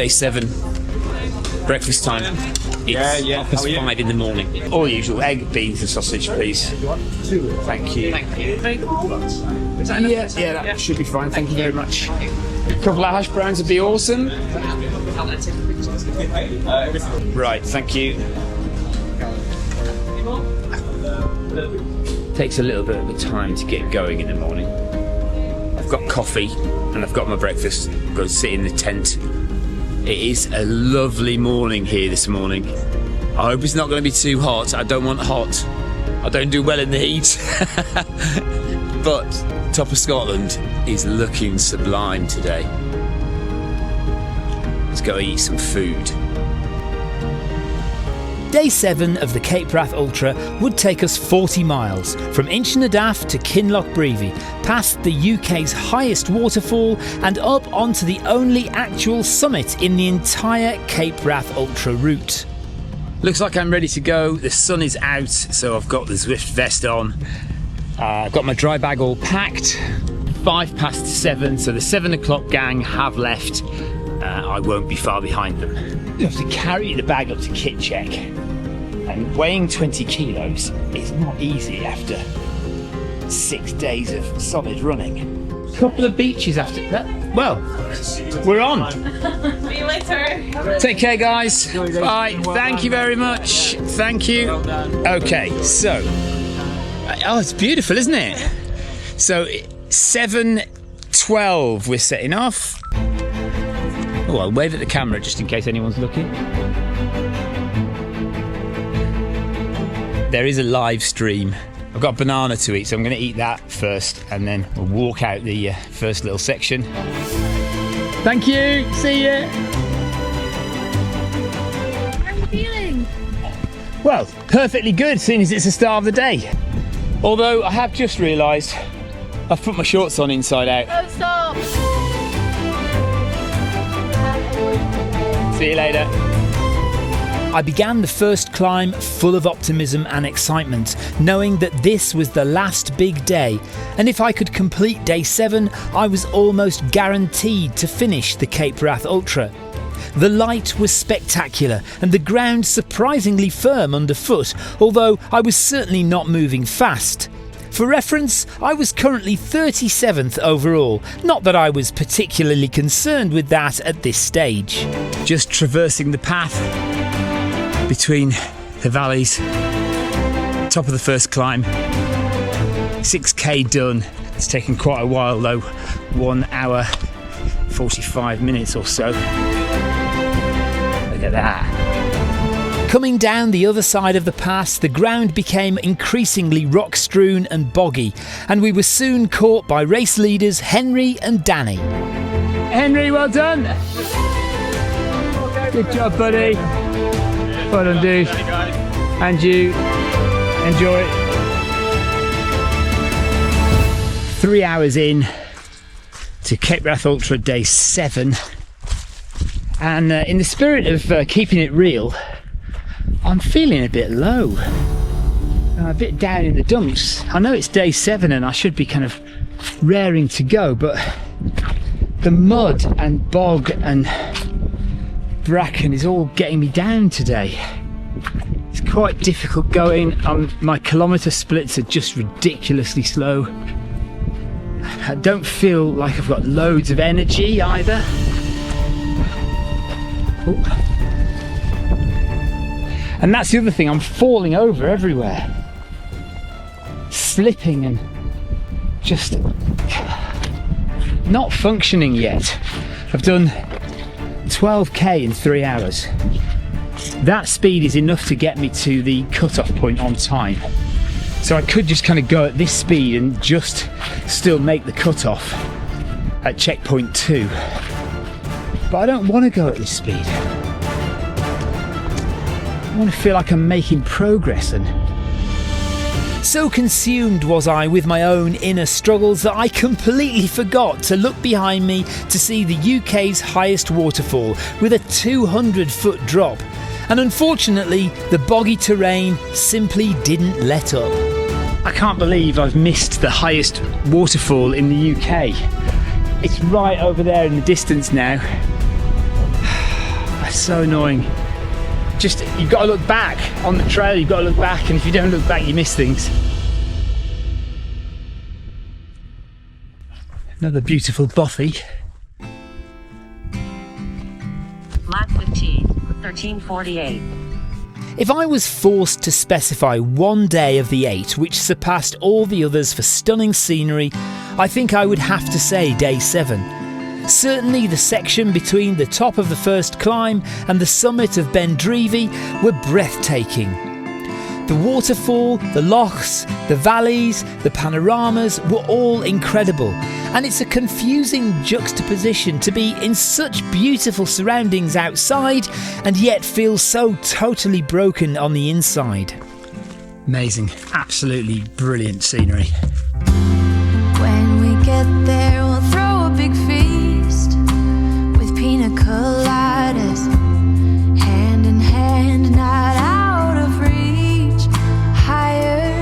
day 7. Breakfast time. It's 5 in the morning. All the usual: egg, beans and sausage, please. Thank you. Is that enough? Yeah, that should be fine. Thank you very much. A couple of hash browns would be awesome. Right, thank you. Takes a little bit of time to get going in the morning. I've got coffee and I've got my breakfast. I'm going to sit in the tent. It is a lovely morning here this morning. I hope it's not going to be too hot. I don't want hot. I don't do well in the heat. But top of Scotland is looking sublime today. Let's go eat some food. Day 7 of the Cape Wrath Ultra would take us 40 miles, from Inchinadaft to Kinloch Dreavie, past the UK's highest waterfall and up onto the only actual summit in the entire Cape Wrath Ultra route. Looks like I'm ready to go. The sun is out, so I've got the Zwift vest on. I've got my dry bag all packed. 7:05, so the 7 o'clock gang have left. I won't be far behind them. You have to carry the bag up to kit check, and weighing 20 kilos is not easy after 6 days of solid running. A couple of beaches after that. Well, we're on. See you later. Take care, guys. Bye. Thank you very much. Thank you. Okay, so it's beautiful, isn't it? So 7:12 we're setting off. Oh, I'll wave at the camera just in case anyone's looking. There is a live stream. I've got a banana to eat, so I'm going to eat that first and then we'll walk out the first little section. Thank you. See you. How are you feeling? Well, perfectly good, seeing as it's the start of the day. Although I have just realised I've put my shorts on inside out. Oh, stop. See you later. I began the first climb full of optimism and excitement, knowing that this was the last big day, and if I could complete day 7, I was almost guaranteed to finish the Cape Wrath Ultra. The light was spectacular and the ground surprisingly firm underfoot, although I was certainly not moving fast. For reference, I was currently 37th overall, not that I was particularly concerned with that at this stage. Just traversing the path between the valleys. Top of the first climb. 6k done. It's taken quite a while though. 1 hour, 45 minutes or so. Look at that. Coming down the other side of the pass, the ground became increasingly rock-strewn and boggy, and we were soon caught by race leaders Henry and Danny. Henry, well done. Good job, buddy. Well done, dude. And you. Enjoy. 3 hours in to Cape Wrath Ultra day 7. And in the spirit of keeping it real, I'm feeling a bit low. I'm a bit down in the dumps. I know it's day 7 and I should be kind of raring to go, but the mud and bog and bracken is all getting me down today. It's quite difficult going. My kilometre splits are just ridiculously slow. I don't feel like I've got loads of energy either. Ooh. And that's the other thing, I'm falling over everywhere. Slipping and just not functioning yet. I've done 12k in 3 hours. That speed is enough to get me to the cut-off point on time. So I could just kind of go at this speed and just still make the cut-off at checkpoint 2. But I don't want to go at this speed. I want to feel like I'm making progress, and so consumed was I with my own inner struggles that I completely forgot to look behind me to see the UK's highest waterfall with a 200-foot drop. And unfortunately, the boggy terrain simply didn't let up. I can't believe I've missed the highest waterfall in the UK. It's right over there in the distance now. so annoying. Just, you've got to look back on the trail, you've got to look back, and if you don't look back, you miss things. Another beautiful bothy. Lap 15, 13:48. If I was forced to specify one day of the 8 which surpassed all the others for stunning scenery, I think I would have to say day 7. Certainly the section between the top of the first climb and the summit of Ben Dreavie were breathtaking. The waterfall, the lochs, the valleys, the panoramas were all incredible, and it's a confusing juxtaposition to be in such beautiful surroundings outside and yet feel so totally broken on the inside. Amazing, absolutely brilliant scenery. When we get there, we'll throw a big feast with pina coladas, hand in hand, not out of reach. Higher,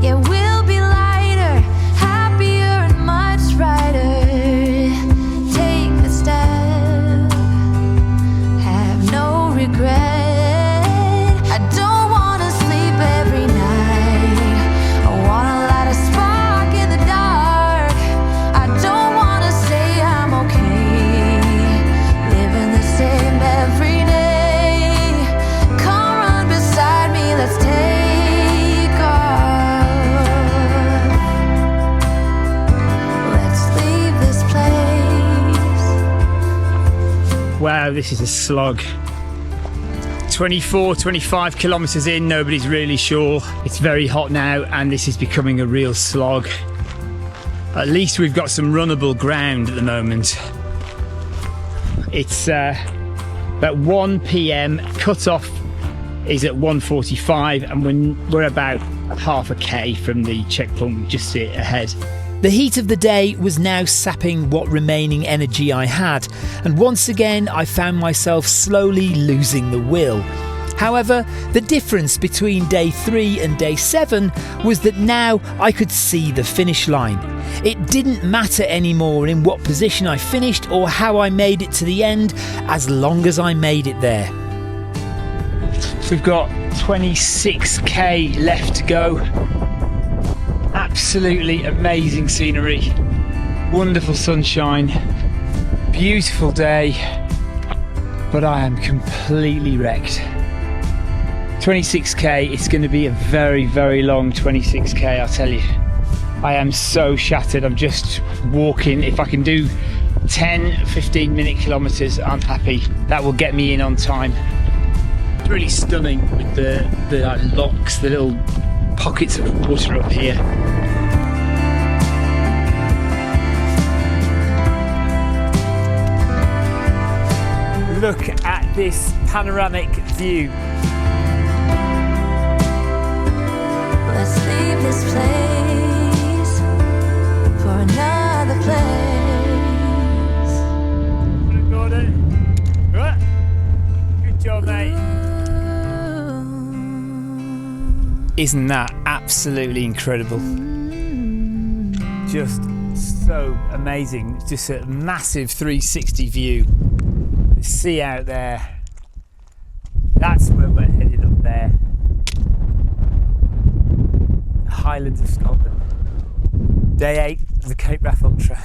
yeah, we'll be lighter, happier, and much brighter. Take the step, have no regret. I don't wanna sleep every night. I wanna light a spark in the dark. I don't wanna say I'm okay, living the same every day. Come run beside me, let's take off. Let's leave this place. Wow, this is a slog. 24, 25 kilometres in, nobody's really sure. It's very hot now and this is becoming a real slog. At least we've got some runnable ground at the moment. It's about 1 p.m, cut-off is at 1:45 and we're about half a K from the checkpoint we just see ahead. The heat of the day was now sapping what remaining energy I had, and once again I found myself slowly losing the will. However, the difference between day 3 and day 7 was that now I could see the finish line. It didn't matter anymore in what position I finished or how I made it to the end, as long as I made it there. So we've got 26k left to go. Absolutely amazing scenery, wonderful sunshine, beautiful day, but I am completely wrecked. 26k, it's going to be a very, very long 26k, I'll tell you. I am so shattered. I'm just walking. If I can do 10-15 minute kilometres, I'm happy. That will get me in on time. It's really stunning with the lochs, the little pockets of water up here. Look at this panoramic view. Let's leave this place for another place. Good job, mate. Isn't that absolutely incredible? Just so amazing. Just a massive 360 view. The sea out there. That's where we're headed up there. The Highlands of Scotland. Day 8 of the Cape Wrath Ultra,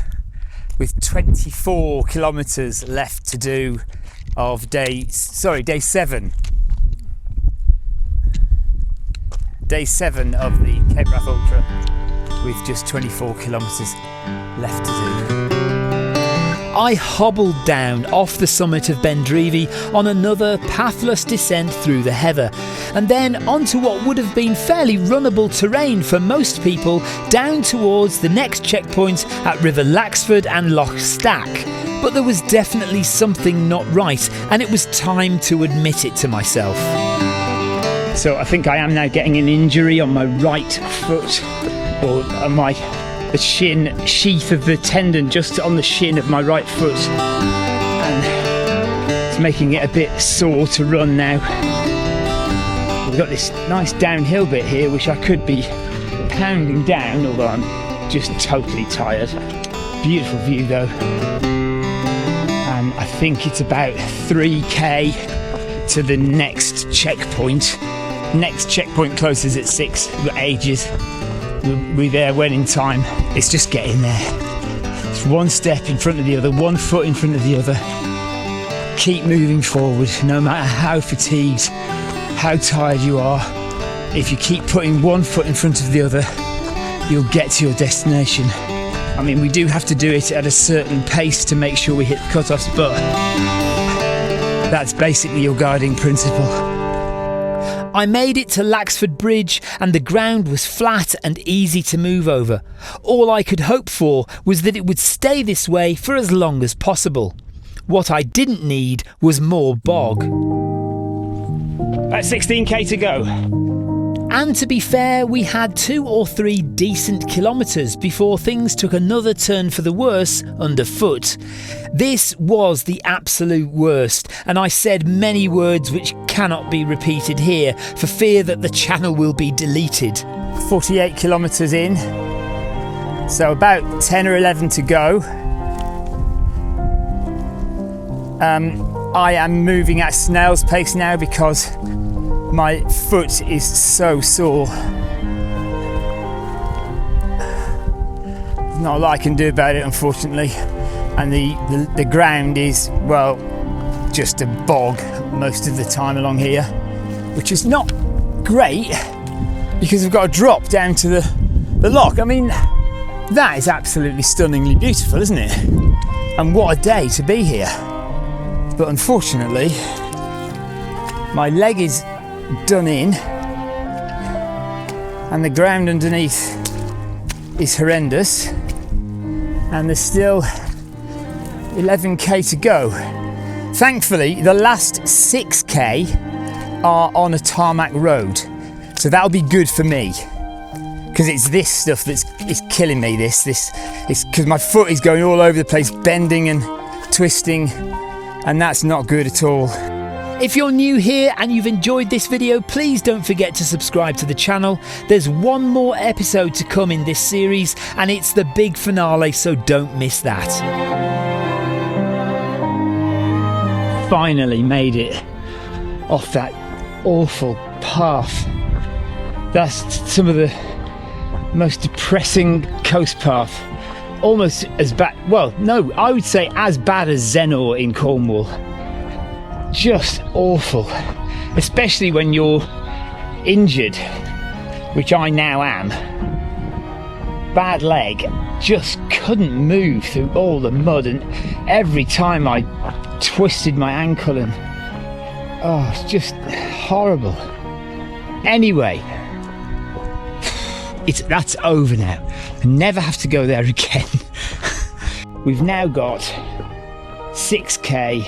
with 24 kilometres left to do of day 7. Day 7 of the Cape Wrath Ultra, with just 24 kilometres left to do. I hobbled down off the summit of Ben Dreavie on another pathless descent through the heather, and then onto what would have been fairly runnable terrain for most people, down towards the next checkpoint at River Laxford and Loch Stack. But there was definitely something not right, and it was time to admit it to myself. So I think I am now getting an injury on my right foot, or on the shin sheath of the tendon just on the shin of my right foot, and it's making it a bit sore to run now. We've got this nice downhill bit here which I could be pounding down, although I'm just totally tired. Beautiful view though, and I think it's about 3k to the next checkpoint. Next checkpoint closes at 6. We've got ages. We'll be there when in time. It's just getting there. It's one step in front of the other, one foot in front of the other. Keep moving forward, no matter how fatigued, how tired you are. If you keep putting one foot in front of the other, you'll get to your destination. I mean, we do have to do it at a certain pace to make sure we hit the cut-offs, but that's basically your guiding principle. I made it to Laxford Bridge and the ground was flat and easy to move over. All I could hope for was that it would stay this way for as long as possible. What I didn't need was more bog. That's 16k to go. And to be fair, we had 2 or 3 decent kilometres before things took another turn for the worse underfoot. This was the absolute worst, and I said many words which cannot be repeated here for fear that the channel will be deleted. 48 kilometres in, so about 10 or 11 to go. I am moving at snail's pace now because my foot is so sore. There's not a lot I can do about it, unfortunately. And the ground is, well, just a bog most of the time along here, which is not great because we've got to drop down to the lock. I mean, that is absolutely stunningly beautiful, isn't it? And what a day to be here. But unfortunately, my leg is done in and the ground underneath is horrendous, and there's still 11k to go. Thankfully, the last 6k are on a tarmac road, so that'll be good for me because it's this stuff that's killing me. This is because my foot is going all over the place, bending and twisting, and that's not good at all. If you're new here and you've enjoyed this video, please don't forget to subscribe to the channel. There's one more episode to come in this series and it's the big finale, so don't miss that. Finally made it off that awful path. That's some of the most depressing coast path. Almost as bad, well, no, I would say as bad as Zenor in Cornwall. Just awful, especially when you're injured, which I now am. Bad leg, just couldn't move through all the mud, and every time I twisted my ankle, and oh, it's just horrible. Anyway, that's over now. I never have to go there again. We've now got 6k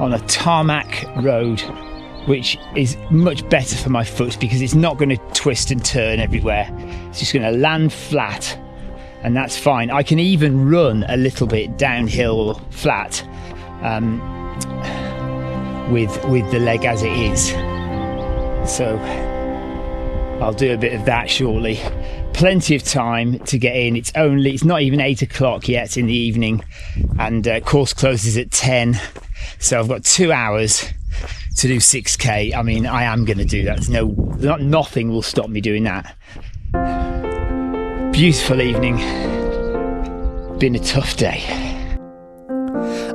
on a tarmac road, which is much better for my foot because it's not going to twist and turn everywhere. It's just going to land flat, and that's fine. I can even run a little bit downhill flat with the leg as it is. So I'll do a bit of that shortly. Plenty of time to get in. It's not even 8 o'clock yet in the evening, and course closes at 10. So I've got 2 hours to do 6k. I mean, I am going to do that. Nothing will stop me doing that. Beautiful evening. Been a tough day.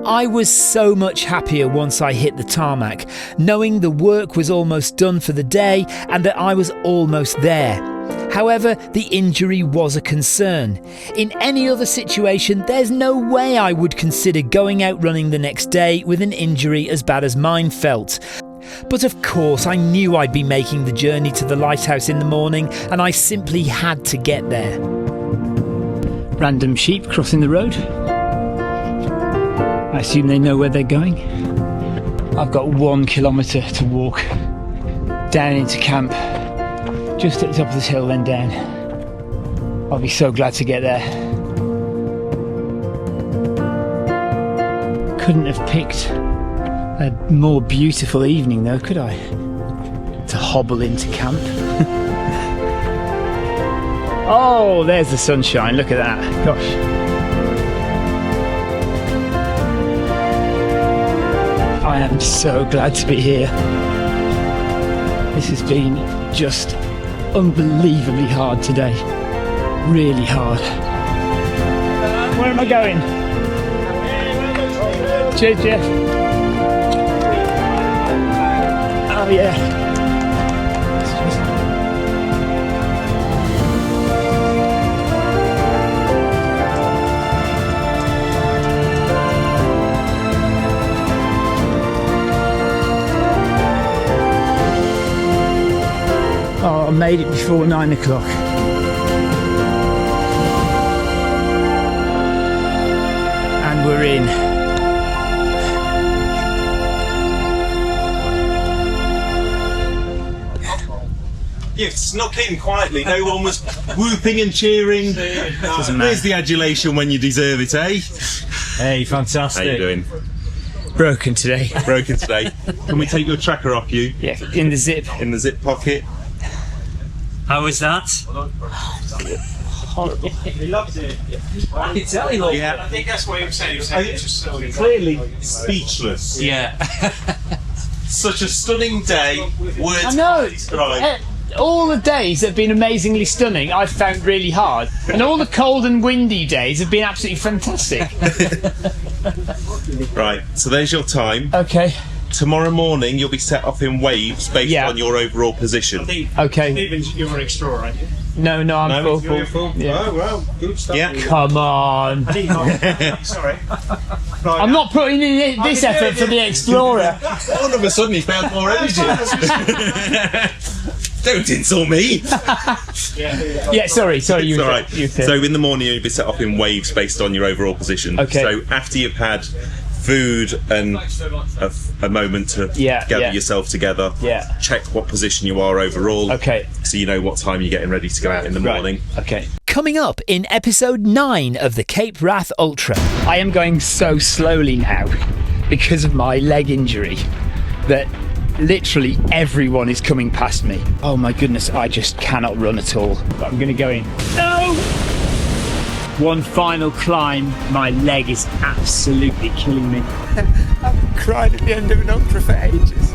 I was so much happier once I hit the tarmac, knowing the work was almost done for the day and that I was almost there. However, the injury was a concern. In any other situation, there's no way I would consider going out running the next day with an injury as bad as mine felt. But of course, I knew I'd be making the journey to the lighthouse in the morning, and I simply had to get there. Random sheep crossing the road. I assume they know where they're going. I've got 1 kilometre to walk down into camp. Just at the top of this hill, then down. I'll be so glad to get there. Couldn't have picked a more beautiful evening though, could I? To hobble into camp. Oh, there's the sunshine, look at that, gosh. I am so glad to be here. This has been just unbelievably hard today. Really hard. Where am I going? Cheers, Jeff. Oh yeah. Oh, I made it before 9 o'clock. And we're in. You've snuck in quietly, no one was whooping and cheering. There's the adulation when you deserve it, eh? Hey, fantastic. How you doing? Broken today. Broken today. Can we take your tracker off you? Yeah, in the zip. In the zip pocket. How was that? He loves it. I can tell he loved Yeah. I think that's what he was saying. He was saying it's just so Clearly speechless. Yeah. Such a stunning day. Words I know. can't describe. All the days that have been amazingly stunning, I've found really hard. And all the cold and windy days have been absolutely fantastic. Right, so there's your time. Okay, Tomorrow morning you'll be set off in waves based Yeah. on your overall position. okay. Stephen, you're an explorer, aren't you? No, I'm No, full. Yeah. Oh, well, good stuff. Yeah. Come on. Sorry. I'm not putting in this effort for the Explorer. All of a sudden he found more energy. Don't insult me. Yeah, sorry, It's you all right. you So in the morning you'll be set off in waves based on your overall position. Okay. So after you've had food and a moment to gather yeah. yourself together, Yeah. check what position you are overall. Okay. So you know what time you're getting ready to go out in the morning. Okay. Coming up in episode 9 of the Cape Wrath Ultra. I am going so slowly now because of my leg injury that literally everyone is coming past me. Oh my goodness, I just cannot run at all. But I'm going to go in. No! One final climb. My leg is absolutely killing me. I've cried at the end of an ultra for ages.